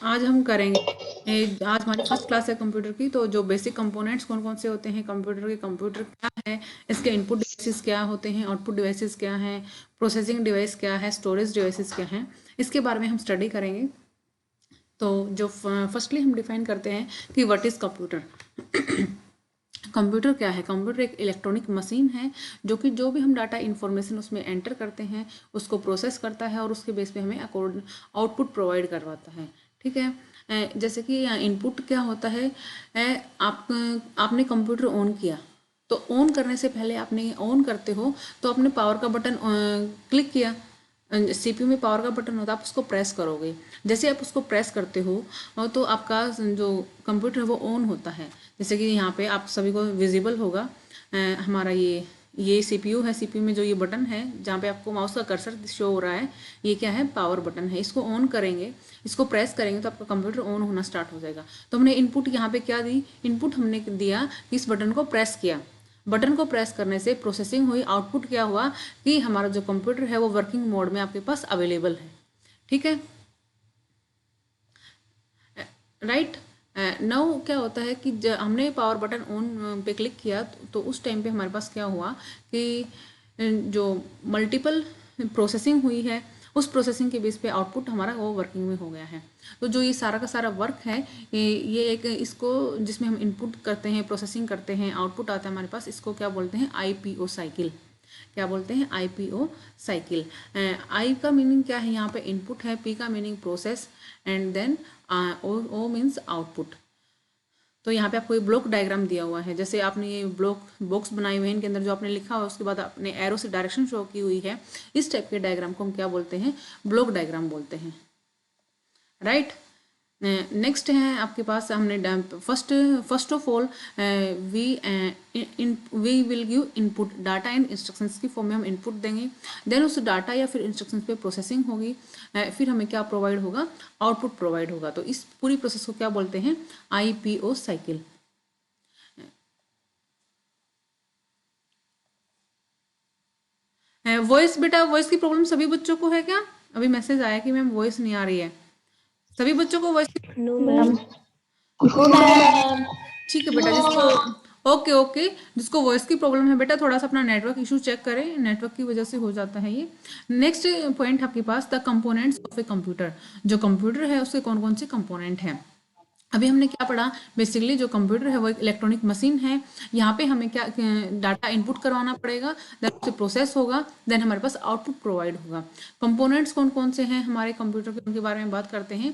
आज हम करेंगे आज हमारी फर्स्ट क्लास है कंप्यूटर की। तो जो बेसिक कंपोनेंट्स कौन कौन से होते हैं कंप्यूटर के, कंप्यूटर क्या है, इसके इनपुट डिवाइसेस क्या होते हैं, आउटपुट डिवाइसेस क्या हैं, प्रोसेसिंग डिवाइस क्या है, स्टोरेज डिवाइसेस क्या हैं, इसके बारे में हम स्टडी करेंगे। तो जो फर्स्टली हम डिफाइन करते हैं कि व्हाट इज़ कंप्यूटर। कंप्यूटर क्या है? कंप्यूटर एक इलेक्ट्रॉनिक मशीन है जो कि जो भी हम डाटा इन्फॉर्मेशन उसमें एंटर करते हैं उसको प्रोसेस करता है और उसके बेस पे हमें अकॉर्ड आउटपुट प्रोवाइड करवाता है। ठीक है। जैसे कि इनपुट क्या होता है, आप आपने कंप्यूटर ऑन किया तो ऑन करने से पहले आपने ऑन करते हो तो आपने पावर का बटन क्लिक किया। सीपीयू में पावर का बटन होता है, आप उसको प्रेस करोगे। जैसे आप उसको प्रेस करते हो तो आपका जो कंप्यूटर है वो ऑन होता है। जैसे कि यहाँ पे आप सभी को विजिबल होगा हमारा ये सीपीयू है। सीपीयू में जो ये बटन है जहाँ पे आपको माउस का कर्सर शो हो रहा है, ये क्या है? पावर बटन है। इसको ऑन करेंगे, इसको प्रेस करेंगे तो आपका कंप्यूटर ऑन होना स्टार्ट हो जाएगा। तो हमने इनपुट यहाँ पे क्या दी? इनपुट हमने दिया कि इस बटन को प्रेस किया। बटन को प्रेस करने से प्रोसेसिंग हुई, आउटपुट क्या हुआ कि हमारा जो कंप्यूटर है वो वर्किंग मोड में आपके पास अवेलेबल है। ठीक है, राइट। नाउ क्या होता है कि हमने पावर बटन ऑन पे क्लिक किया तो उस टाइम पे हमारे पास क्या हुआ कि जो मल्टीपल प्रोसेसिंग हुई है उस प्रोसेसिंग के बेस पे आउटपुट हमारा वो वर्किंग में हो गया है। तो जो ये सारा का सारा वर्क है, ये एक इसको जिसमें हम इनपुट करते हैं, प्रोसेसिंग करते हैं, आउटपुट आता है हमारे पास, इसको क्या बोलते हैं? IPO cycle. क्या बोलते हैं? IPO cycle. आई का मीनिंग क्या है? यहाँ पे इनपुट है, पी का meaning process, and then O means output. तो यहाँ पे आपको ये ब्लॉक डायग्राम दिया हुआ है। जैसे आपने ये ब्लॉक बॉक्स बनाए हुए हैं, इनके अंदर जो आपने लिखा हुआ है उसके बाद आपने एरो से डायरेक्शन शो की हुई है, इस टाइप के डायग्राम को हम क्या बोलते हैं? ब्लॉक डायग्राम बोलते हैं, राइट। नेक्स्ट है आपके पास, हमने first of all we will give input, data and instructions की फॉर्म में हम इनपुट देंगे। देन उस डाटा या फिर इंस्ट्रक्शंस पे प्रोसेसिंग होगी, फिर हमें क्या प्रोवाइड होगा? आउटपुट प्रोवाइड होगा। तो इस पूरी प्रोसेस को क्या बोलते हैं? IPO cycle. वॉइस, बेटा वॉइस की प्रॉब्लम सभी बच्चों को है क्या? अभी मैसेज आया कि मैम वॉइस नहीं आ रही है। सभी बच्चों को वॉइस? No ma'am. ठीक है बेटा, जिसको ओके ओके, जिसको वॉइस की प्रॉब्लम है बेटा थोड़ा सा अपना नेटवर्क इशू चेक करें, नेटवर्क की वजह से हो जाता है ये। नेक्स्ट पॉइंट आपके पास, the components of a computer. जो कंप्यूटर है उसके कौन कौन से कंपोनेंट हैं? अभी हमने क्या पढ़ा? बेसिकली जो कंप्यूटर है वो एक इलेक्ट्रॉनिक मशीन है। यहाँ पे हमें क्या डाटा इनपुट करवाना पड़ेगा, देन उससे प्रोसेस होगा, देन हमारे पास आउटपुट प्रोवाइड होगा। कंपोनेंट्स कौन कौन से हैं हमारे कंप्यूटर के, उनके बारे में बात करते हैं।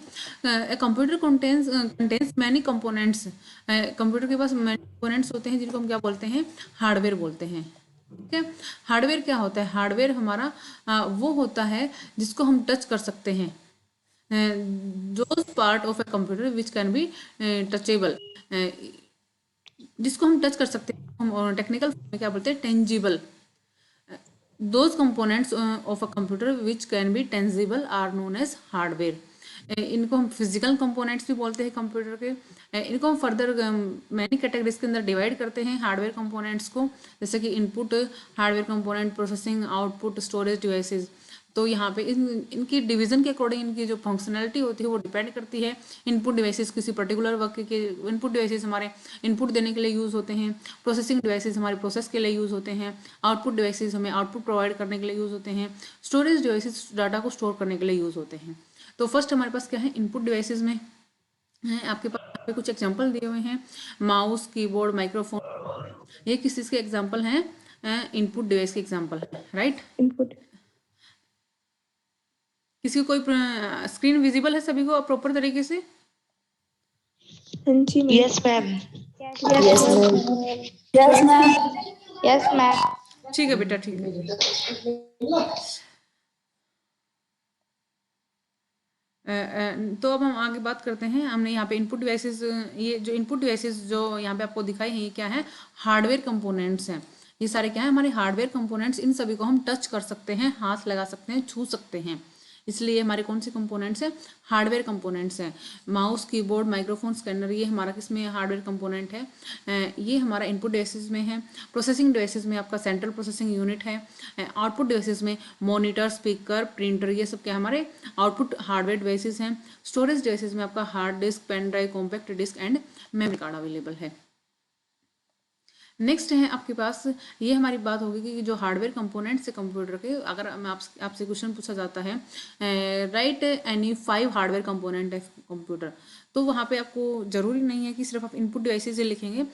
Computer contains many components. Computer के पास मैनी कंपोनेंट्स होते हैं जिनको हम क्या बोलते हैं? हार्डवेयर बोलते हैं। ठीक है। हार्डवेयर क्या होता है? हार्डवेयर हमारा वो होता है जिसको हम टच कर सकते हैं, those part of a computer which can be touchable, जिसको हम टच कर सकते हैं, हम टेक्निकल में क्या बोलते हैं? Tangible. Those components of a computer which can be tangible are known as hardware. इनको हम फिजिकल कंपोनेंट्स भी बोलते हैं कंप्यूटर के। इनको हम फर्दर मैनी कैटेगरीज के अंदर डिवाइड करते हैं हार्डवेयर कंपोनेंट्स को, जैसे कि input hardware component, processing, output, storage devices. तो यहाँ पे इनकी डिवीजन के अकॉर्डिंग इनकी जो फंक्शनैलिटी होती है वो डिपेंड करती है। इनपुट डिवाइसेस किसी पर्टिकुलर वर्क के, इनपुट डिवाइसेस हमारे इनपुट देने के लिए यूज़ होते हैं, प्रोसेसिंग डिवाइसेस हमारे प्रोसेस के लिए यूज़ होते हैं, आउटपुट डिवाइसेस हमें आउटपुट प्रोवाइड करने के लिए यूज़ होते हैं, स्टोरेज डिवाइसेस डाटा को स्टोर करने के लिए यूज़ होते हैं। तो फर्स्ट हमारे पास क्या है? इनपुट डिवाइसेस में है आपके पास यहाँ पे कुछ एग्जांपल दिए हुए हैं, माउस, कीबोर्ड, माइक्रोफोन। ये किस चीज़ के एग्जांपल हैं? इनपुट डिवाइस के एग्जांपल है, राइट। इनपुट। किसी को कोई स्क्रीन विजिबल है सभी को प्रॉपर तरीके से? हाँ जी ma'am. Yes ma'am. Yes ma'am. Yes ma'am. Yes ma'am. ठीक है बेटा, ठीक है। तो अब हम आगे बात करते हैं। हमने यहाँ पे इनपुट डिवाइसेस, ये जो इनपुट डिवाइसेस जो यहाँ पे आपको दिखाई हैं, ये क्या है? हार्डवेयर कंपोनेंट्स हैं। ये सारे क्या है? हमारे हार्डवेयर कंपोनेंट्स। इन सभी को हम टच कर सकते हैं, हाथ लगा सकते हैं, छू सकते हैं। इसलिए हमारे कौन से कंपोनेंट्स हैं, हार्डवेयर कंपोनेंट्स हैं। माउस, कीबोर्ड, माइक्रोफोन, स्कैनर, ये हमारा किसमें हार्डवेयर कंपोनेंट है। ये हमारा इनपुट डिवाइसेस में है। प्रोसेसिंग डिवाइसेस में आपका सेंट्रल प्रोसेसिंग यूनिट है। आउटपुट डिवाइसेस में मॉनिटर, स्पीकर, प्रिंटर, ये सब क्या हमारे आउटपुट हार्डवेयर डिवाइसेस हैं। स्टोरेज डिवाइसेस में आपका hard disk, pen drive, compact disk and memory card available है। नेक्स्ट है आपके पास, ये हमारी बात होगी कि जो हार्डवेयर कंपोनेंट्स है कंप्यूटर के, अगर मैं आपसे क्वेश्चन पूछा जाता है राइट एनी 5 हार्डवेयर कंपोनेंट है कंप्यूटर, तो वहाँ पे आपको ज़रूरी नहीं है कि सिर्फ आप इनपुट डिवाइसेज लिखेंगे,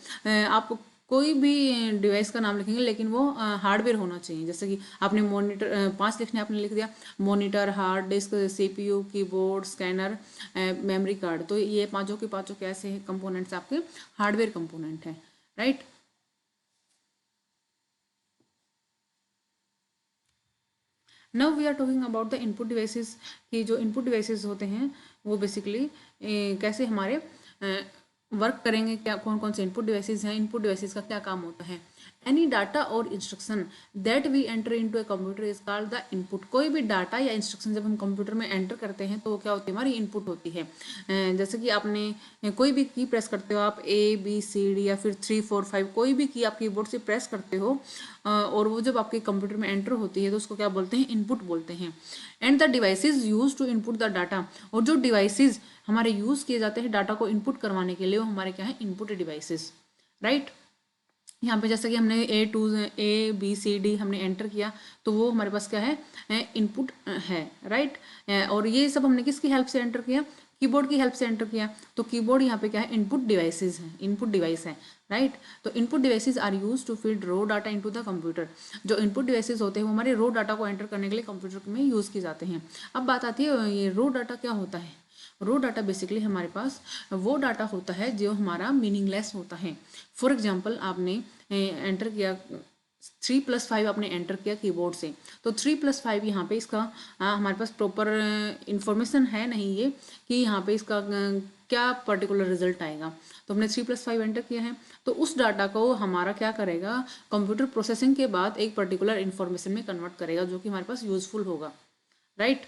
आप कोई भी डिवाइस का नाम लिखेंगे लेकिन वो हार्डवेयर होना चाहिए। जैसे कि आपने मॉनिटर 5 लिखने आपने लिख दिया, monitor, hard disk, CPU, keyboard, scanner, memory card, तो ये पाँचों के पाँचों कैसे कंपोनेंट्स आपके हार्डवेयर कंपोनेंट हैं, right. Now we are talking about the input devices, कि जो इनपुट डिवाइसेस होते हैं वो बेसिकली कैसे हमारे वर्क करेंगे, क्या कौन कौन से इनपुट डिवाइसेस हैं, इनपुट डिवाइसेस का क्या काम होता है। एनी डाटा और instruction that we enter into a computer is called the input. कोई भी डाटा या इंस्ट्रक्शन जब हम कंप्यूटर में एंटर करते हैं तो वो क्या होती है, हमारी इनपुट होती है। जैसे कि आपने कोई भी की प्रेस करते हो आप, ABCD या फिर 3 4 5, कोई भी की आप कीबोर्ड से प्रेस करते हो और वो जब आपके कंप्यूटर में एंटर होती है तो उसको क्या बोलते हैं, इनपुट बोलते हैं। And the devices use to input the data, और जो डिवाइसेज हमारे यूज़ किए जाते हैं डाटा को इनपुट करवाने के लिए वो हमारे क्या है, इनपुट डिवाइसेस, राइट। यहाँ पे जैसे कि हमने ABCD हमने एंटर किया तो वो हमारे पास क्या है, इनपुट है, राइट। और ये सब हमने किसकी हेल्प से एंटर किया, कीबोर्ड की हेल्प से एंटर किया, तो कीबोर्ड यहाँ पे क्या है, इनपुट डिवाइसेस है, इनपुट डिवाइस है, राइट। तो input devices are use to feed raw data into the computer. जो इनपुट डिवाइसेस होते हैं वो हमारे रो डाटा को एंटर करने के लिए कंप्यूटर में यूज़ किए जाते हैं। अब बात आती है ये रो डाटा क्या होता है। रो डाटा बेसिकली हमारे पास वो डाटा होता है जो हमारा मीनिंगलेस होता है। फॉर एग्जांपल आपने एंटर किया 3+5 आपने एंटर किया कीबोर्ड से, तो 3+5 यहाँ पे इसका हमारे पास प्रॉपर इंफॉर्मेशन है नहीं ये कि यहाँ पे इसका क्या पर्टिकुलर रिजल्ट आएगा। तो हमने 3+5 एंटर किया है, तो उस डाटा को हमारा क्या करेगा, कंप्यूटर प्रोसेसिंग के बाद एक पर्टिकुलर इन्फॉर्मेशन में कन्वर्ट करेगा जो कि हमारे पास यूजफुल होगा, राइट।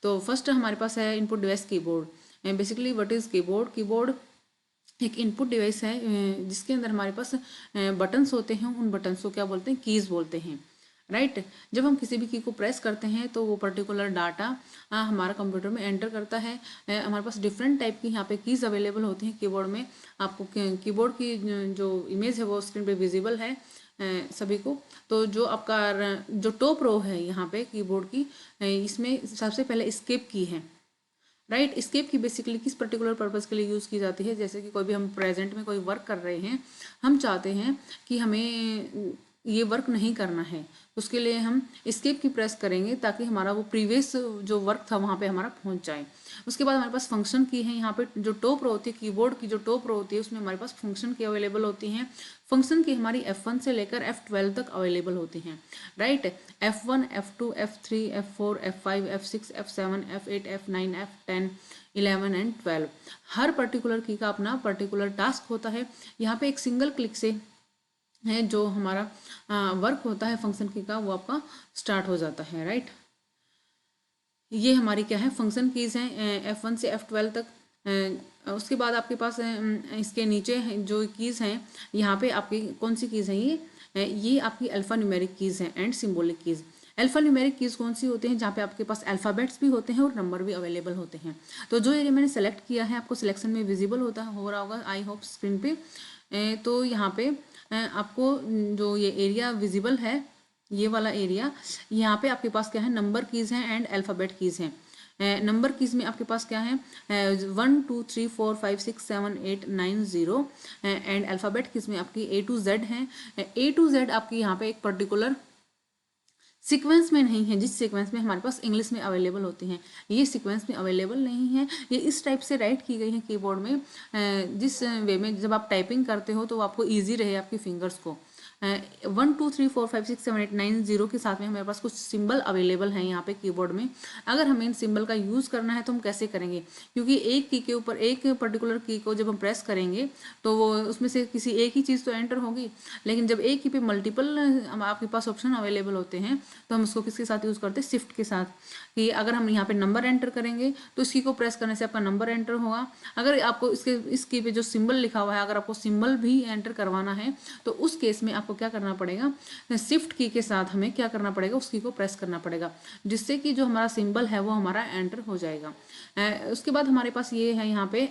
तो फर्स्ट हमारे पास है input device keyboard. Basically what is keyboard, keyboard एक इनपुट डिवाइस है जिसके अंदर हमारे पास बटन्स होते हैं, उन बटन्स को क्या बोलते हैं, कीज़ बोलते हैं, राइट। जब हम किसी भी की को प्रेस करते हैं तो वो पर्टिकुलर डाटा हमारा कंप्यूटर में एंटर करता है। हमारे पास डिफरेंट टाइप की यहाँ पे कीज़ अवेलेबल होती हैं कीबोर्ड में। आपको कीबोर्ड की जो इमेज है वो स्क्रीन पे विजिबल है सभी को। तो जो आपका जो टॉप रो है यहाँ पे कीबोर्ड की, इसमें सबसे पहले एस्केप की है, राइट। एस्केप की बेसिकली किस पर्टिकुलर पर्पज़ के लिए यूज़ की जाती है, जैसे कि कोई भी हम प्रेजेंट में कोई वर्क कर रहे हैं, हम चाहते हैं कि हमें ये वर्क नहीं करना है, उसके लिए हम एस्केप की प्रेस करेंगे ताकि हमारा वो प्रीवियस जो वर्क था वहाँ पे हमारा पहुँच जाए। उसके बाद हमारे पास फंक्शन की है, यहाँ पे जो टॉप रो होती है कीबोर्ड की, जो टॉप रो होती है उसमें हमारे पास फंक्शन की अवेलेबल होती हैं। फंक्शन की हमारी F1 से लेकर F12 तक अवेलेबल होती हैं, right. F1, F2, F3, F4, F5, F6, F7, F8, F9, F10, 11 and 12। Her particular की का अपना पर्टिकुलर टास्क होता है। यहाँ पे एक सिंगल क्लिक से है जो हमारा वर्क होता है फंक्शन की का, वो आपका स्टार्ट हो जाता है, राइट। ये हमारी क्या है, फंक्शन कीज़ हैं F1 से F12 तक। उसके बाद आपके पास इसके नीचे जो कीज़ हैं, यहाँ पे आपकी कौन सी कीज़ हैं, ये आपकी अल्फ़ा न्यूमेरिक कीज़ हैं and symbolic keys. Alpha numeric keys कौन सी होते हैं, जहाँ पे आपके पास अल्फ़ाबेट्स भी होते हैं और नंबर भी अवेलेबल होते हैं। तो जो एरिया मैंने सेलेक्ट किया है आपको सिलेक्शन में विजिबल हो रहा होगा आई होप स्क्रीन पे। तो यहाँ पे आपको जो ये एरिया विजिबल है, ये वाला एरिया, यहाँ पे आपके पास क्या है, नंबर कीज़ हैं एंड अल्फ़ाबेट कीज़ हैं। नंबर कीज़ में आपके पास क्या है, 1 2 3 4 5 6 7 8 9 0 एंड अल्फ़ाबेट कीज़ में आपकी A to Z हैं। A to Z आपकी यहाँ पे एक पर्टिकुलर सीक्वेंस में नहीं है, जिस सीक्वेंस में हमारे पास इंग्लिश में अवेलेबल होती हैं, ये सीक्वेंस में अवेलेबल नहीं है। ये इस टाइप से राइट की गई है कीबोर्ड में, जिस वे में जब आप टाइपिंग करते हो तो आपको ईजी रहे आपकी फिंगर्स को, 1 2 3 4 5 6 7 8 9 0 के साथ में हमारे पास कुछ सिंबल अवेलेबल हैं यहाँ पे कीबोर्ड में। अगर हमें इन सिंबल का यूज़ करना है तो हम कैसे करेंगे, क्योंकि एक की के ऊपर एक पर्टिकुलर की को जब हम प्रेस करेंगे तो वो उसमें से किसी एक ही चीज़ तो एंटर होगी, लेकिन जब एक की पे मल्टीपल आपके पास ऑप्शन अवेलेबल होते हैं तो हम उसको किसके साथ यूज़ करते हैं, शिफ्ट के साथ। कि अगर हम यहाँ पे नंबर एंटर करेंगे तो इस की को प्रेस करने से आपका नंबर एंटर होगा। अगर आपको इस की पे जो सिंबल लिखा हुआ है अगर आपको सिंबल भी एंटर करवाना है तो उस केस में आपको क्या करना पड़ेगा, शिफ्ट की के साथ हमें क्या करना पड़ेगा, उस की को प्रेस करना पड़ेगा, जिससे कि जो हमारा सिंबल है वो हमारा एंटर हो जाएगा। उसके बाद हमारे पास ये है यहाँ पे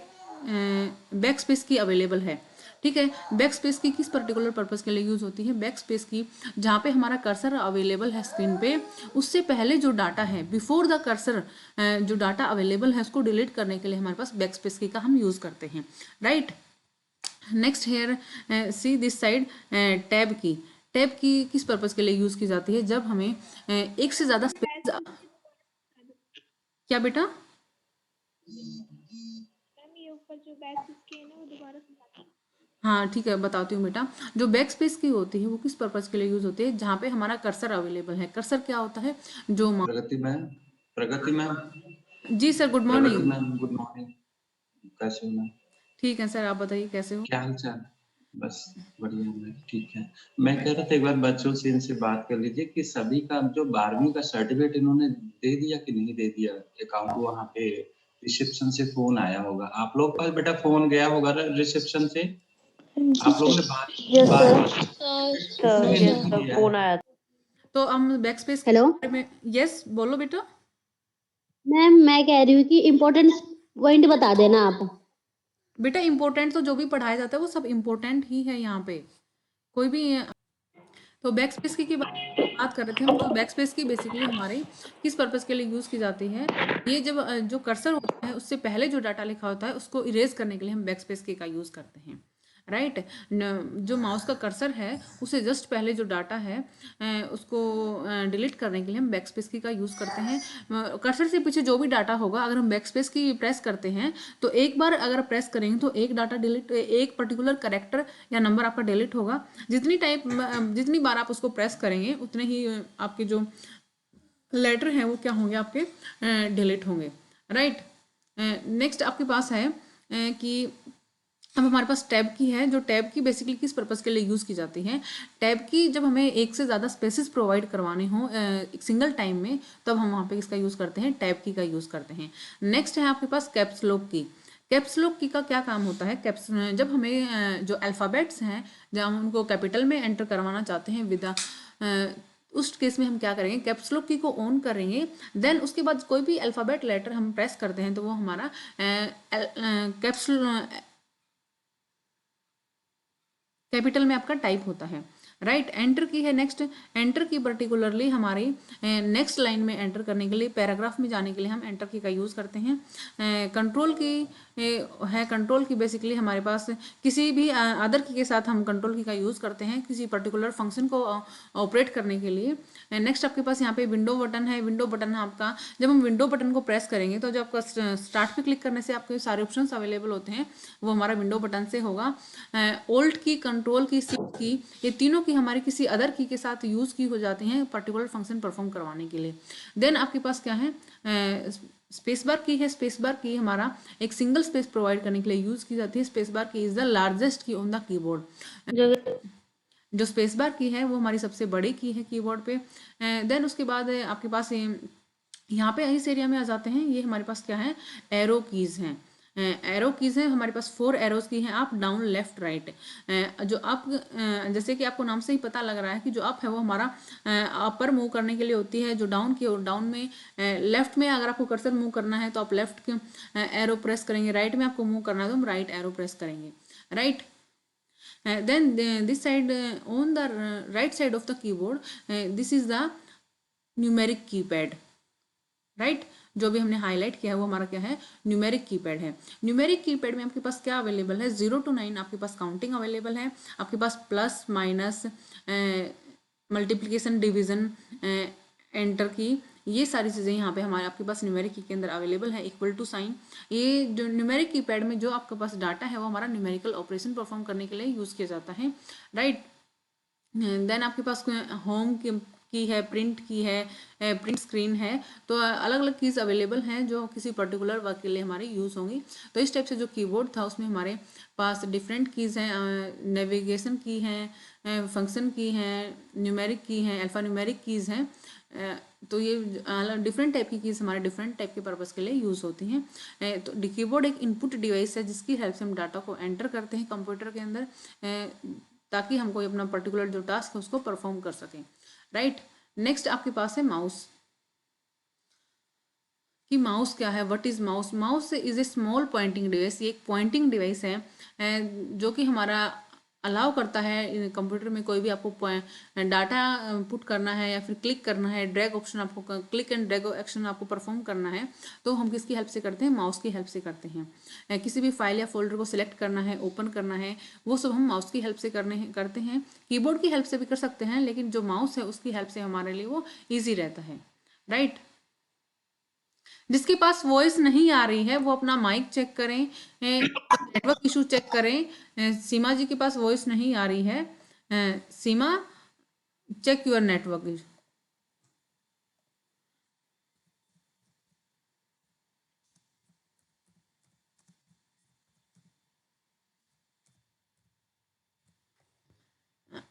बैक स्पेस की अवेलेबल है। ठीक है, बैक स्पेस की किस पर्टिकुलर पर्पस के लिए यूज होती है, बैक स्पेस की जहाँ पे हमारा कर्सर अवेलेबल है स्क्रीन पे, उससे पहले जो डाटा है बिफोर द कर्सर जो डाटा अवेलेबल है उसको डिलीट करने के लिए हमारे पास बैक स्पेस की का हम यूज करते हैं। Right, next here see this side tab की। टैब की किस पर्पस के लिए यूज की जाती है, जब हमें एक से ज्यादा स्पेस। क्या बेटा? मैम ये ऊपर जो बैक की है ना वो दोबारा समझा। हाँ ठीक है, बताती हूँ बेटा। जो बैक स्पेस की होती है वो किस पर्पस के लिए यूज होती है, जहाँ पे हमारा कर्सर अवेलेबल है। कर्सर क्या होता है, जो प्रगति मैम जी सर, गुड प्रगति मॉर्निंग। Ma'am good morning. कैसे हो मैम? ठीक है सर, आप बताइए कैसे हो। क्या हाल चाल? बस बढ़िया मैम, ठीक है। मैं कह रहा था एक बार बच्चों से इनसे बात कर लीजिए कि सभी का जो 12वीं का सर्टिफिकेट इन्होंने दे दिया कि नहीं दे दिया। अकाउंट वहाँ पे रिसेप्शन से फोन आया होगा, आप लोग पास बेटा फोन गया होगा रिसेप्शन से, आप लोगों ने बात यस बात सर, किसने यस नहीं सर, किया फोन है? आया। तो हम बैक स्पेस के हेलो बारे में, यस बोलो बेटा। मैम, मैं कह रही हूँ कि इम्पोर्टेंट पॉइंट बता देना आप। बेटा इंपॉर्टेंट तो जो भी पढ़ाया जाता है वो सब इंपॉर्टेंट ही है यहाँ पे, कोई भी। तो बैक स्पेस की बात कर रहे थे हम। तो बैक स्पेस की बेसिकली हमारे किस पर्पस के लिए यूज़ की जाती है, ये जब जो कर्सर होता है उससे पहले जो डाटा लिखा होता है उसको इरेज करने के लिए हम बैक स्पेस की का यूज़ करते हैं। राइट, जो माउस का कर्सर है उससे जस्ट पहले जो डाटा है उसको डिलीट करने के लिए हम बैक स्पेस की का यूज़ करते हैं। कर्सर से पीछे जो भी डाटा होगा अगर हम बैक स्पेस की प्रेस करते हैं तो एक बार अगर प्रेस करेंगे तो एक डाटा डिलीट, एक पर्टिकुलर करेक्टर या नंबर आपका डिलीट होगा। जितनी बार आप उसको प्रेस करेंगे उतने ही आपके जो लेटर हैं वो क्या होंगे, आपके डिलीट होंगे। राइट, नेक्स्ट आपके पास है कि अब हमारे पास टैब की है। जो टैब की बेसिकली किस पर्पस के लिए यूज़ की जाती है, टैब की जब हमें एक से ज़्यादा स्पेसेस प्रोवाइड करवाने हों एक सिंगल टाइम में, तब हम वहाँ पे इसका यूज़ करते हैं, टैब की का यूज़ करते हैं। नेक्स्ट है आपके पास कैप्स लॉक की। कैप्स लॉक की का क्या काम होता है, कैप्स जब हमें जो अल्फ़ाबेट्स हैं जब हम उनको कैपिटल में एंटर करवाना चाहते हैं विद उस केस में हम क्या करेंगे, कैप्स लॉक की को ऑन करेंगे। देन उसके बाद कोई भी अल्फ़ाबेट लेटर हम प्रेस करते हैं तो वो हमारा कैप्स कैपिटल में आपका टाइप होता है। राइट, एंटर की है। नेक्स्ट, एंटर की पर्टिकुलरली हमारी नेक्स्ट लाइन में एंटर करने के लिए, पैराग्राफ में जाने के लिए हम एंटर की का यूज़ करते हैं। कंट्रोल की है। कंट्रोल की बेसिकली हमारे पास किसी भी अदर की के साथ हम कंट्रोल की का यूज़ करते हैं किसी पर्टिकुलर फंक्शन को ऑपरेट करने के लिए। नेक्स्ट आपके पास यहाँ पे विंडो बटन है। विंडो बटन है आपका, जब हम विंडो बटन को प्रेस करेंगे तो जो आपका स्टार्ट पे क्लिक करने से आपके सारे ऑप्शंस अवेलेबल होते हैं वो हमारा विंडो बटन से होगा। ओल्ट की, कंट्रोल की, शिफ्ट की, ये तीनों की हमारी किसी अदर की के साथ यूज़ की हो जाती हैं पर्टिकुलर फंक्शन परफॉर्म करवाने के लिए। देन आपके पास क्या है, स्पेस बार की है। स्पेस बार की हमारा एक सिंगल स्पेस प्रोवाइड करने के लिए यूज़ की जाती है। स्पेस बार की इज़ द लार्जेस्ट की ऑन द कीबोर्ड। जो स्पेस बार की है वो हमारी सबसे बड़ी की है कीबोर्ड पे। देन उसके बाद आपके पास यहाँ पे इस एरिया में आ जाते हैं, ये हमारे पास क्या है, एरो कीज़ हैं। एरो कीज़ हैं हमारे पास 4 एरोज की हैं, अप डाउन लेफ्ट राइट। जो अप जैसे कि आपको नाम से ही पता लग रहा है कि जो अप है वो हमारा अपर मूव करने के लिए होती है। जो डाउन की, और डाउन में लेफ्ट में अगर आपको कर्सर मूव करना है तो आप लेफ्ट के एरो प्रेस करेंगे। राइट में आपको मूव करना है तो हम राइट एरो प्रेस करेंगे। Right, then this side on the right side of the keyboard this is the numeric keypad। Right, जो भी हमने हाईलाइट किया है वो हमारा क्या है, न्यूमेरिक कीपैड है। न्यूमेरिक कीपैड में आपके पास क्या अवेलेबल है, 0 to 9 आपके पास काउंटिंग अवेलेबल है। आपके पास plus minus multiplication division enter की, ये सारी चीज़ें यहाँ पे हमारे आपके पास न्यूमेरिक की के अंदर अवेलेबल है। इक्वल टू साइन, ये जो न्यूमेरिक कीपैड में जो आपके पास डाटा है वो हमारा न्यूमेरिकल ऑपरेशन परफॉर्म करने के लिए यूज़ किया जाता है। राइट, देन आपके पास होम की है, प्रिंट की है, प्रिंट स्क्रीन है। तो अलग अलग कीज़ अवेलेबल हैं जो किसी पर्टिकुलर वर्क के लिए हमारे यूज़ होंगी। तो इस टाइप से जो कीबोर्ड था उसमें हमारे पास डिफरेंट कीज़ हैं, नेविगेशन की हैं, फंक्शन की हैं, न्यूमेरिक की हैं, अल्फ़ा न्यूमेरिक कीज़ हैं। तो ये डिफरेंट टाइप की कीज़ हमारे डिफरेंट टाइप के पर्पज़ के लिए यूज़ होती हैं। तो कीबोर्ड एक इनपुट डिवाइस है जिसकी हेल्प से हम डाटा को एंटर करते हैं कंप्यूटर के अंदर, ताकि हम कोई अपना पर्टिकुलर जो टास्क है उसको परफॉर्म कर सकें, राइट। नेक्स्ट आपके पास है माउस। कि माउस क्या है, what is mouse. Mouse is a small pointing device, ये एक पॉइंटिंग डिवाइस है जो कि हमारा अलाउ करता है कंप्यूटर में कोई भी आपको डाटा पुट करना है या फिर क्लिक करना है, ड्रैग ऑप्शन आपको, क्लिक एंड ड्रैग एक्शन आपको परफॉर्म करना है, तो हम किसकी हेल्प से करते हैं, माउस की हेल्प से करते हैं। किसी भी फाइल या फोल्डर को सिलेक्ट करना है, ओपन करना है, वो सब हम माउस की हेल्प से करते हैं। कीबोर्ड की हेल्प से भी कर सकते हैं, लेकिन जो माउस है उसकी हेल्प से हमारे लिए वो ईजी रहता है, राइट। जिसके पास वॉइस नहीं आ रही है वो अपना माइक चेक करें, नेटवर्क इशू चेक करें। सीमा जी के पास वॉइस नहीं आ रही है, Seema check your network issue.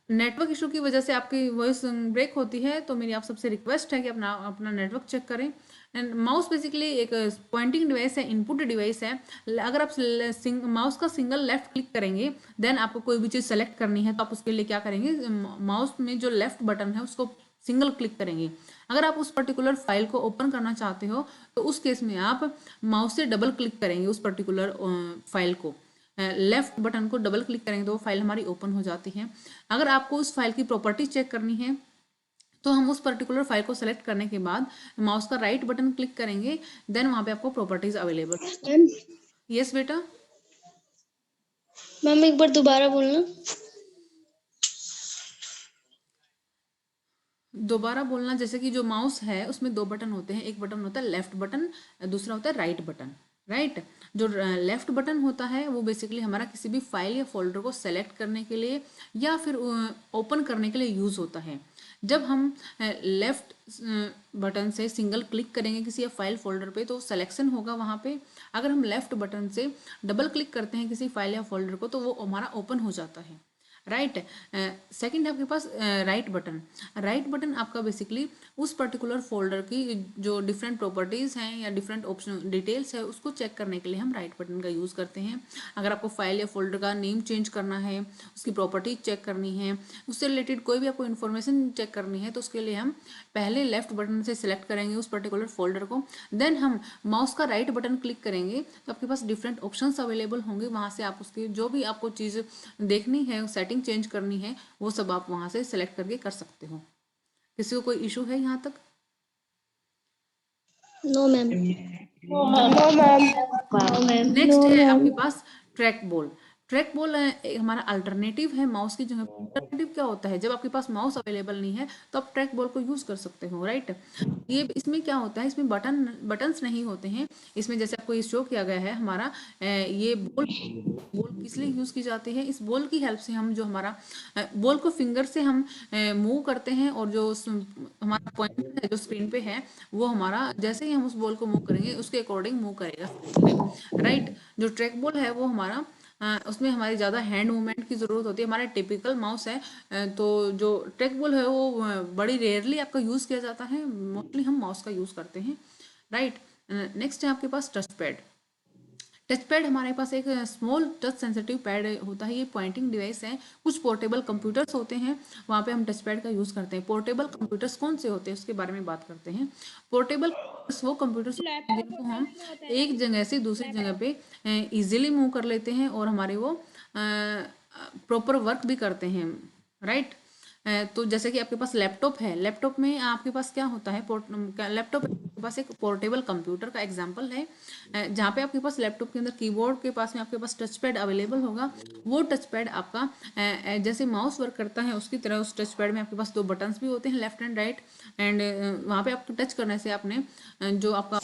Network issue की वजह से आपकी वॉइस ब्रेक होती है, तो मेरी आप सबसे रिक्वेस्ट है कि अपना अपना नेटवर्क चेक करें। एंड माउस बेसिकली एक पॉइंटिंग डिवाइस है, इनपुट डिवाइस है। अगर आप माउस का सिंगल लेफ्ट क्लिक करेंगे, देन आपको कोई भी चीज़ सेलेक्ट करनी है, तो आप उसके लिए क्या करेंगे, माउस में जो लेफ्ट बटन है उसको सिंगल क्लिक करेंगे। अगर आप उस पर्टिकुलर फाइल को ओपन करना चाहते हो तो उस केस में आप माउस से डबल क्लिक करेंगे उस पर्टिकुलर फाइल को, लेफ्ट बटन को डबल क्लिक करेंगे तो वो फाइल हमारी ओपन हो जाती है। अगर आपको उस फाइल की प्रॉपर्टी चेक करनी है तो हम उस पर्टिकुलर फाइल को सेलेक्ट करने के बाद माउस का राइट बटन क्लिक करेंगे, देन वहाँ पे आपको प्रॉपर्टीज अवेलेबल। मैम यस बेटा, मैम एक बार दोबारा बोलना। दोबारा बोलना, जैसे कि जो माउस है उसमें दो बटन होते हैं, एक बटन होता है लेफ्ट बटन, दूसरा होता है राइट बटन, राइट। जो लेफ्ट बटन होता है वो बेसिकली हमारा किसी भी फाइल या फोल्डर को सेलेक्ट करने के लिए या फिर ओपन करने के लिए यूज़ होता है। जब हम लेफ्ट बटन से सिंगल क्लिक करेंगे किसी फाइल फोल्डर पे तो सिलेक्शन होगा वहाँ पे। अगर हम लेफ्ट बटन से डबल क्लिक करते हैं किसी फाइल या फोल्डर को तो वो हमारा ओपन हो जाता है, राइट। सेकंड आपके पास राइट बटन। राइट बटन आपका बेसिकली उस पर्टिकुलर फोल्डर की जो डिफरेंट प्रॉपर्टीज़ हैं या डिफरेंट ऑप्शन डिटेल्स है उसको चेक करने के लिए हम राइट बटन का यूज़ करते हैं। अगर आपको फाइल या फोल्डर का नेम चेंज करना है, उसकी प्रॉपर्टीज चेक करनी है, उससे रिलेटेड कोई भी आपको इन्फॉर्मेशन चेक करनी है, तो उसके लिए हम पहले लेफ्ट बटन से सिलेक्ट करेंगे उस पर्टिकुलर फोल्डर को, देन हम माउस का राइट बटन क्लिक करेंगे तो आपके पास डिफरेंट ऑप्शंस अवेलेबल होंगे। वहाँ से आप उसकी जो भी आपको चीज़ देखनी है, सेटिंग चेंज करनी है, वो सब आप वहाँ से सेलेक्ट करके कर सकते हो। किसी को कोई इशू है यहाँ तक? No ma'am. नेक्स्ट है आपके पास ट्रैक बॉल। ट्रैक बॉल हमारा अल्टरनेटिव है माउस की जगह। अल्टरनेटिव क्या होता है, जब आपके पास माउस अवेलेबल नहीं है तो आप ट्रैक बॉल को यूज कर सकते हो, राइट। ये इसमें क्या होता है, इसमें बटन्स नहीं होते हैं। इसमें जैसे आपको शो किया गया है हमारा ये बॉल किस लिए यूज की जाती है, इस बॉल की हेल्प से हम जो हमारा बॉल को फिंगर से हम मूव करते हैं और जो हमारा पॉइंटर है जो स्क्रीन पे है वो हमारा जैसे ही हम उस बॉल को मूव करेंगे उसके अकॉर्डिंग मूव करेगा स्क्रीन पे, राइट। जो ट्रैक बॉल है वो हमारा उसमें हमारी ज़्यादा हैंड मूवमेंट की ज़रूरत होती है। हमारा टिपिकल माउस है तो जो ट्रैक बॉल है वो बड़ी रेयरली आपका यूज़ किया जाता है, मोस्टली हम माउस का यूज़ करते हैं, राइट। नेक्स्ट है आपके पास टच पैड। टच पैड हमारे पास एक स्मॉल टच सेंसिटिव पैड होता है, ये पॉइंटिंग डिवाइस है। कुछ पोर्टेबल कंप्यूटर्स होते हैं वहाँ पे हम टच पैड का यूज़ करते हैं। पोर्टेबल कंप्यूटर्स कौन से होते हैं उसके बारे में बात करते हैं। पोर्टेबल वो कंप्यूटर्स जिनको हम एक जगह से दूसरी जगह पे इजीली मूव कर लेते हैं और हमारे वो प्रॉपर वर्क भी करते हैं, राइट। तो जैसे कि आपके पास लैपटॉप है, लैपटॉप में आपके पास क्या होता है, लैपटॉप आपके पास एक पोर्टेबल कंप्यूटर का एग्जांपल है, जहाँ पे आपके पास लैपटॉप के अंदर कीबोर्ड के पास में आपके पास टच पैड अवेलेबल होगा। वो टच पैड आपका जैसे माउस वर्क करता है उसकी तरह उस टच पैड में आपके पास दो बटन्स भी होते हैं, लेफ्ट एंड राइट, एंड वहाँ पे आपको टच करने से आपने जो आपका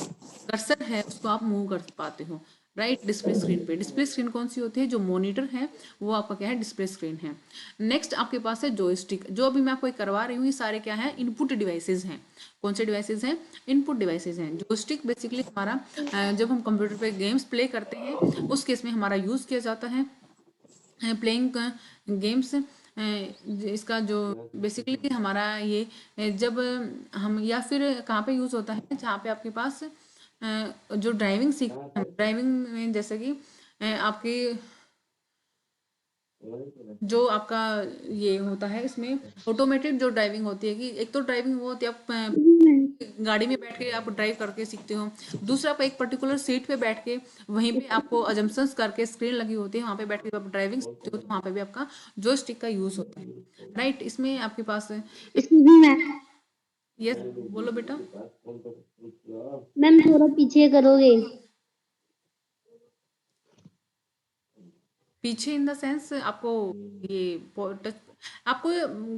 कर्सर है उसको आप मूव कर पाते हो, राइट, डिस्प्ले स्क्रीन पे। डिस्प्ले स्क्रीन कौन सी होती है? जो मॉनिटर है वो आपका क्या है? डिस्प्ले स्क्रीन है। नेक्स्ट आपके पास है जॉयस्टिक। जो अभी मैं आपको करवा रही हूँ ये सारे क्या है? इनपुट डिवाइसेस हैं। कौन से डिवाइसेस हैं? इनपुट डिवाइसेस हैं। जॉयस्टिक बेसिकली हमारा जब हम कंप्यूटर पे गेम्स प्ले करते हैं उस केस में हमारा यूज़ किया जाता है प्लेइंग गेम्स। इसका जो बेसिकली हमारा ये जब हम या फिर कहाँ पे यूज़ होता है? जहाँ पे आपके पास जो ड्राइविंग सीख ड्राइविंग में जैसे कि आपकी जो आपका ये होता है इसमें ऑटोमेटेड जो ड्राइविंग होती है कि एक तो ड्राइविंग वो होती है आप गाड़ी में बैठ के आप ड्राइव करके सीखते हो। दूसरा आप एक पर्टिकुलर सीट पे बैठ के वहीं पे आपको अजम्पशंस करके स्क्रीन लगी होती है वहाँ पे बैठ के जब आप ड्राइविंग सीखते हो तो वहाँ पे भी आपका जॉयस्टिक का यूज़ होता है। राइट, इसमें आपके पास एक्सक्यूज मी मैम। यस, बोलो बेटा। मैम थोड़ा पीछे करोगे? पीछे इन द सेंस आपको ये टच आपको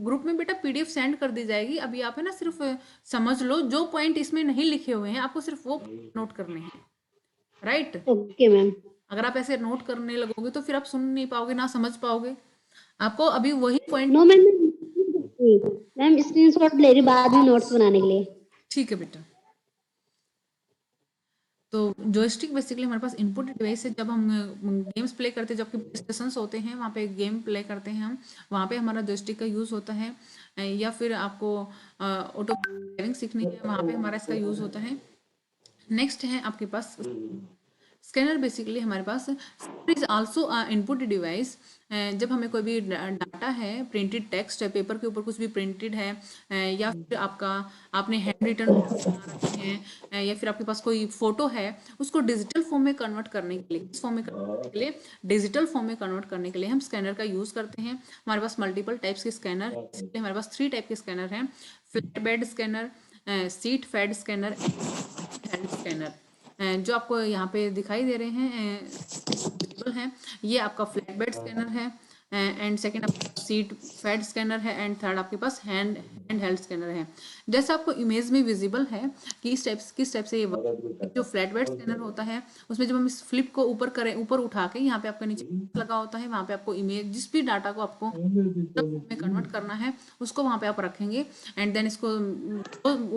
ग्रुप में बेटा पीडीएफ सेंड कर दी जाएगी। अभी आप है ना सिर्फ समझ लो जो पॉइंट इसमें नहीं लिखे हुए हैं आपको सिर्फ वो नोट करने हैं। Right, okay ma'am. अगर आप ऐसे नोट करने लगोगे तो फिर आप सुन नहीं पाओगे ना समझ पाओगे। आपको अभी वही point. No ma'am, ma'am screenshot ले रही बाद में नोट्स बनाने के लिए। ठीक है बेटा। तो जॉयस्टिक बेसिकली हमारे पास इनपुट डिवाइस है। जब हम गेम्स प्ले करते हैं, जब कि सेशंस होते हैं वहाँ पे गेम प्ले करते हैं हम, वहाँ पे हमारा जॉयस्टिक का यूज़ होता है। या फिर आपको ऑटो ड्राइविंग सीखनी है वहाँ पे हमारा इसका यूज़ होता है। नेक्स्ट है आपके पास स्कैनर। बेसिकली हमारे पास इज आल्सो इनपुट डिवाइस। जब हमें कोई भी डाटा है, प्रिंटेड टेक्स्ट है, पेपर के ऊपर कुछ भी प्रिंटेड है या फिर आपका आपने हैंड रिटन रखे हैं या फिर आपके पास कोई फोटो है उसको डिजिटल फॉर्म में कन्वर्ट करने के लिए, इस फॉर्म में कन्वर्ट करने के लिए, डिजिटल फॉर्म में कन्वर्ट करने के लिए हम स्कैनर का यूज़ करते हैं। हमारे पास मल्टीपल टाइप्स के स्कैनर, इसलिए हमारे पास 3 टाइप के स्कैनर हैं। Flat bed scanner, sheet fed scanner, hand scanner. जो आपको यहाँ पे दिखाई दे रहे हैं visible हैं, ये आपका फ्लैट बेड स्कैनर है एंड सेकंड आपका सीट फेड स्कैनर है एंड थर्ड आपके पास हैंड हेल्ड स्कैनर है। जैसा आपको इमेज में विजिबल है कि किस टाइप से ये जो फ्लैट बेड स्कैनर होता है उसमें जब हम इस फ्लिप को ऊपर करें, ऊपर उठा के यहाँ पे आपका नीचे लगा होता है, वहाँ पे आपको इमेज जिस भी डाटा को आपको में कन्वर्ट करना है उसको वहाँ पे आप रखेंगे एंड देन इसको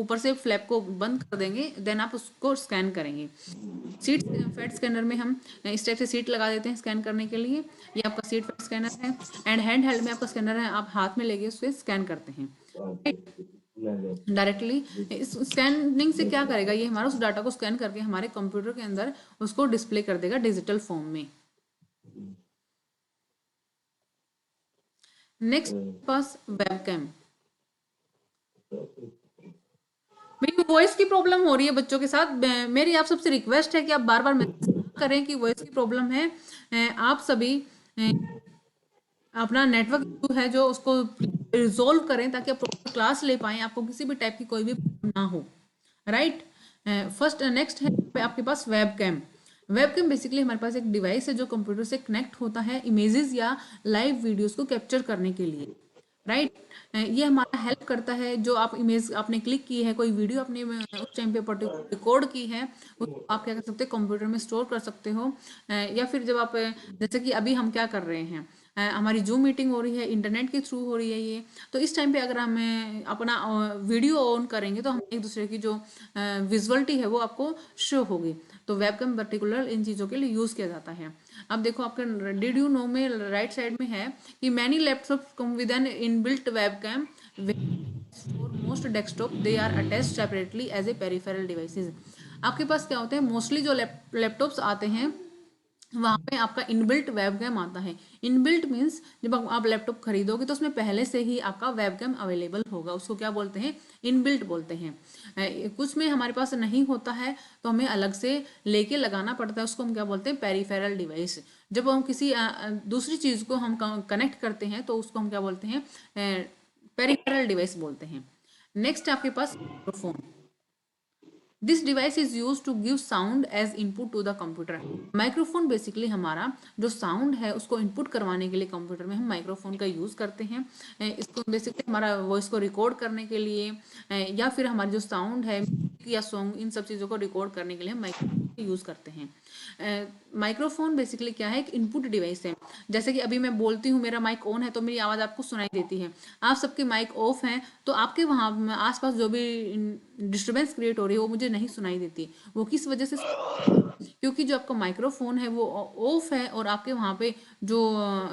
ऊपर से फ्लैप को बंद कर देंगे, देन आप उसको स्कैन करेंगे। सीट फेड स्कैनर में हम इस टाइप से सीट लगा देते हैं स्कैन करने के लिए, ये आपका सीट फेड स्कैनर है। एंड हैंड हेल्ड में आपका स्कैनर है, आप हाथ में लेके उससे स्कैन करते हैं डायरेक्टली। इस स्कैनिंग से क्या करेगा, ये हमारा उस डाटा को स्कैन करके हमारे कंप्यूटर के अंदर उसको डिस्प्ले कर देगा डिजिटल फॉर्म में। नेक्स्ट पास वेबकैम। मेरी वॉइस की प्रॉब्लम हो रही है बच्चों के साथ। मेरी आप सबसे रिक्वेस्ट है कि आप बार बार मैसेज ना करें कि वॉइस की प्रॉब्लम है। आप सभी अपना नेटवर्क इशू है जो उसको रिजोल्व करें ताकि आप प्रॉपर क्लास ले पाएं, आपको किसी भी टाइप की कोई भी प्रॉब्लम ना हो। राइट, फर्स्ट नेक्स्ट है आपके पास वेबकैम। वेबकैम बेसिकली हमारे पास एक डिवाइस है जो कंप्यूटर से कनेक्ट होता है इमेजेस या लाइव वीडियोस को कैप्चर करने के लिए। राइट, ये हमारा हेल्प करता है। जो आप इमेज आपने क्लिक की है, कोई वीडियो आपने उस टाइम पे पर्टिकुलर रिकॉर्ड की है, उसको आप क्या कर सकते हैं कंप्यूटर में स्टोर कर सकते हो। या फिर जब आप जैसे कि अभी हम क्या कर रहे हैं, हमारी जूम मीटिंग हो रही है, इंटरनेट के थ्रू हो रही है ये, तो इस टाइम पे अगर हमें अपना वीडियो ऑन करेंगे तो हम एक दूसरे की जो विजुअलिटी है वो आपको शो होगी। तो वेबकैम पर्टिकुलर इन चीज़ों के लिए यूज़ किया जाता है। अब देखो आपके डिड यू नो में राइट साइड में है कि many laptop come with an inbuilt webcam for most desktop they are attached separately as a peripheral devices. आपके पास क्या होते हैं, मोस्टली जो लैपटॉप्स आते हैं वहाँ पे आपका इनबिल्ट वेबकैम आता है। इनबिल्ट मीन्स जब आप लैपटॉप खरीदोगे तो उसमें पहले से ही आपका वेबकैम अवेलेबल होगा, उसको क्या बोलते हैं, इनबिल्ट बोलते हैं। कुछ में हमारे पास नहीं होता है तो हमें अलग से लेके लगाना पड़ता है, उसको हम क्या बोलते हैं, पेरिफेरल डिवाइस। जब हम किसी दूसरी चीज़ को हम कनेक्ट करते हैं तो उसको हम क्या बोलते हैं, पेरिफेरल डिवाइस बोलते हैं। नेक्स्ट आपके पास microphone. This device is use to give sound as input to the computer. Microphone basically हमारा जो साउंड है उसको इनपुट करवाने के लिए कंप्यूटर में हम माइक्रोफोन का यूज़ करते हैं। इसको बेसिकली हमारा वॉइस को रिकॉर्ड करने के लिए या फिर हमारी जो साउंड है या सॉन्ग, इन सब चीज़ों को रिकॉर्ड करने के लिए हम माइक्रोफोन यूज़ करते हैं। माइक्रोफोन बेसिकली क्या है, एक इनपुट डिवाइस है। जैसे कि अभी मैं बोलती हूँ, मेरा माइक ऑन है तो मेरी आवाज़ आपको सुनाई देती है। आप सबके माइक ऑफ हैं तो आपके वहाँ आसपास जो भी डिस्टर्बेंस क्रिएट हो रही है वो मुझे नहीं सुनाई देती। वो किस वजह से? क्योंकि जो आपका माइक्रोफोन है वो ऑफ है और आपके वहाँ पे जो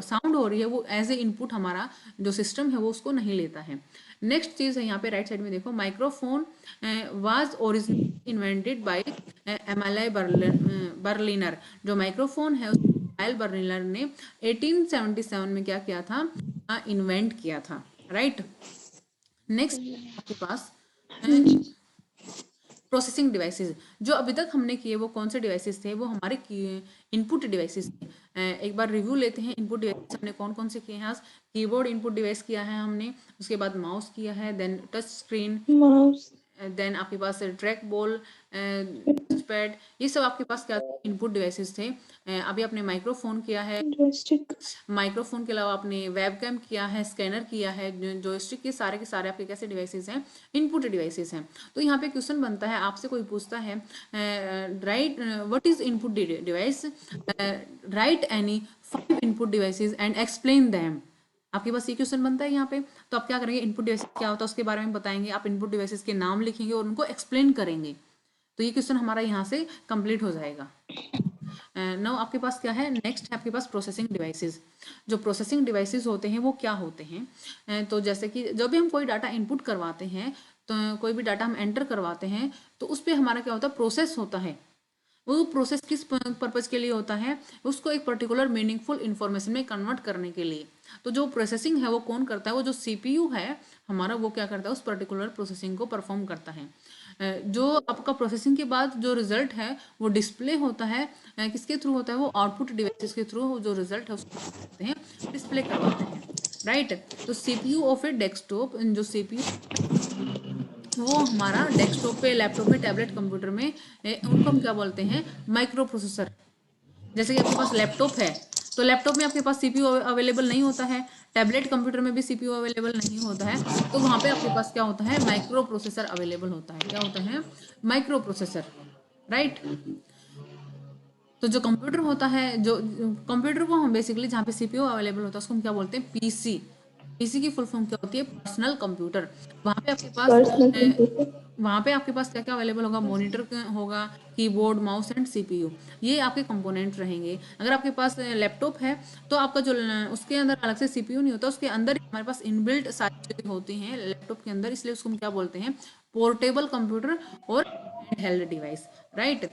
साउंड हो रही है वो एज ए इनपुट हमारा जो सिस्टम है वो उसको नहीं लेता है। नेक्स्ट चीज़ है यहाँ पे राइट साइड में देखो, microphone was originally invented by Emile Berliner. जो माइक्रोफोन है एमएलआई बर्लिनर ने 1877 में क्या किया था, इन्वेंट किया था। राइट। नेक्स्ट आपके पास प्रोसेसिंग डिवाइसेस। जो अभी तक हमने किए वो कौन से डिवाइसेस थे, वो हमारे इनपुट डिवाइसेस थे। एक बार रिव्यू लेते हैं, इनपुट डिवाइसेस हमने कौन कौन से किए हैं। कीबोर्ड इनपुट डिवाइस किया है हमने, उसके बाद माउस किया है, then touchscreen, mouse, then आपके पास ट्रैक बॉल, टच पैड, ये सब आपके पास क्या इनपुट डिवाइसेस थे। अभी आपने माइक्रोफोन किया है, जॉयस्टिक, माइक्रोफोन के अलावा आपने वेबकैम किया है, स्कैनर किया है, जॉयस्टिक, के सारे आपके कैसे डिवाइसेस हैं, इनपुट डिवाइसेस हैं। तो यहाँ पे क्वेश्चन बनता है, आपसे कोई पूछता है right what is input device, right any 5 input devices and explain them. आपके पास ये क्वेश्चन बनता है यहाँ पे, तो आप क्या करेंगे, इनपुट डिवाइस क्या होता है उसके बारे में बताएंगे, आप इनपुट डिवाइसेस के नाम लिखेंगे और उनको एक्सप्लेन करेंगे। तो ये क्वेश्चन हमारा यहाँ से कंप्लीट हो जाएगा। नाउ आपके पास क्या है, नेक्स्ट है आपके पास प्रोसेसिंग डिवाइसेस। जो प्रोसेसिंग डिवाइसेस होते हैं वो क्या होते हैं, तो जैसे कि जब भी हम कोई डाटा इनपुट करवाते हैं, तो कोई भी डाटा हम एंटर करवाते हैं तो उस पर हमारा क्या होता है, प्रोसेस होता है। वो प्रोसेस किस पर्पज़ के लिए होता है, उसको एक पर्टिकुलर मीनिंगफुल इंफॉर्मेशन में कन्वर्ट करने के लिए। तो जो प्रोसेसिंग है वो कौन करता है, वो जो सीपीयू है हमारा, वो क्या करता है, उस पर्टिकुलर प्रोसेसिंग को परफॉर्म करता है। जो आपका प्रोसेसिंग के बाद जो रिजल्ट है वो डिस्प्ले होता है, किसके थ्रू होता है, वो आउटपुट डिवाइसेस के थ्रू जो रिजल्ट है उसको करते हैं, डिस्प्ले करवाते हैं। राइट। तो सीपीयू ऑफ ए डेस्कटॉप, जो सीपीयू वो हमारा डेस्कटॉप पे, लैपटॉप में, टैबलेट, कंप्यूटर में, उनको हम क्या बोलते हैं, माइक्रो प्रोसेसर। जैसे कि आपके पास लैपटॉप है तो लैपटॉप में आपके पास सीपीयू अवेलेबल नहीं होता है, टैबलेट कंप्यूटर में भी सीपीयू अवेलेबल नहीं होता है, तो वहाँ पे आपके पास क्या होता है, माइक्रो प्रोसेसर अवेलेबल होता है। क्या होता है, माइक्रो प्रोसेसर। राइट। तो जो कंप्यूटर होता है, जो कंप्यूटर को हम बेसिकली जहाँ पे सीपीयू अवेलेबल होता है उसको हम क्या बोलते हैं, पीसी। पीसी की फुल फॉर्म क्या होती है, पर्सनल कंप्यूटर। वहाँ पे आपके पास पर्सनल कंप्यूटर, वहाँ पे आपके पास क्या क्या अवेलेबल होगा, मॉनिटर होगा, कीबोर्ड, माउस एंड सीपीयू, ये आपके कंपोनेंट रहेंगे। अगर आपके पास लैपटॉप है तो आपका जो उसके अंदर अलग से सीपीयू नहीं होता, उसके अंदर ही हमारे पास इनबिल्ट सारी चीज़ें होती हैं लैपटॉप के अंदर, इसलिए उसको हम क्या बोलते हैं, पोर्टेबल कंप्यूटर और हैंडहेल्ड डिवाइस। राइट।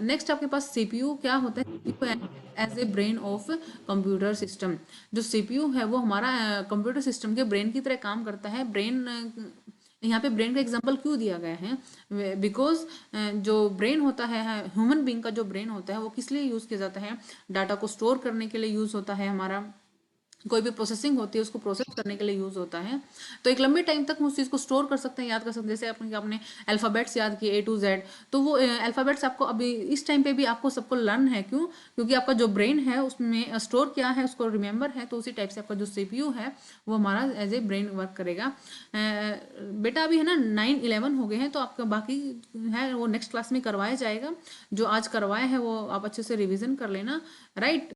नेक्स्ट आपके पास सीपीयू क्या होता है, CPU as a brain of computer system. जो सीपीयू है वो हमारा कंप्यूटर सिस्टम के ब्रेन की तरह काम करता है। ब्रेन, यहाँ पे ब्रेन का एग्जांपल क्यों दिया गया है, बिकॉज जो ब्रेन होता है, ह्यूमन बीइंग का जो ब्रेन होता है वो किस लिए यूज़ किया जाता है, डाटा को स्टोर करने के लिए यूज़ होता है हमारा। कोई भी प्रोसेसिंग होती है उसको प्रोसेस करने के लिए यूज़ होता है, तो एक लंबे टाइम तक हम उस चीज़ को स्टोर कर सकते हैं, याद कर सकते हैं। जैसे आपने अल्फ़ाबेट्स याद किए A to Z, तो वो अल्फ़ाबेट्स आपको अभी इस टाइम पे भी आपको सबको लर्न है, क्यों, क्योंकि आपका जो ब्रेन है उसमें स्टोर किया है, उसको रिमेंबर है, तो उसी टाइप से आपका जो CPU है वो हमारा एज ए ब्रेन वर्क करेगा। बेटा अभी है ना 9-11 हो गए हैं, तो आपका बाकी है वो नेक्स्ट क्लास में करवाया जाएगा। जो आज करवाया है वो आप अच्छे से रिविज़न कर लेना। राइट।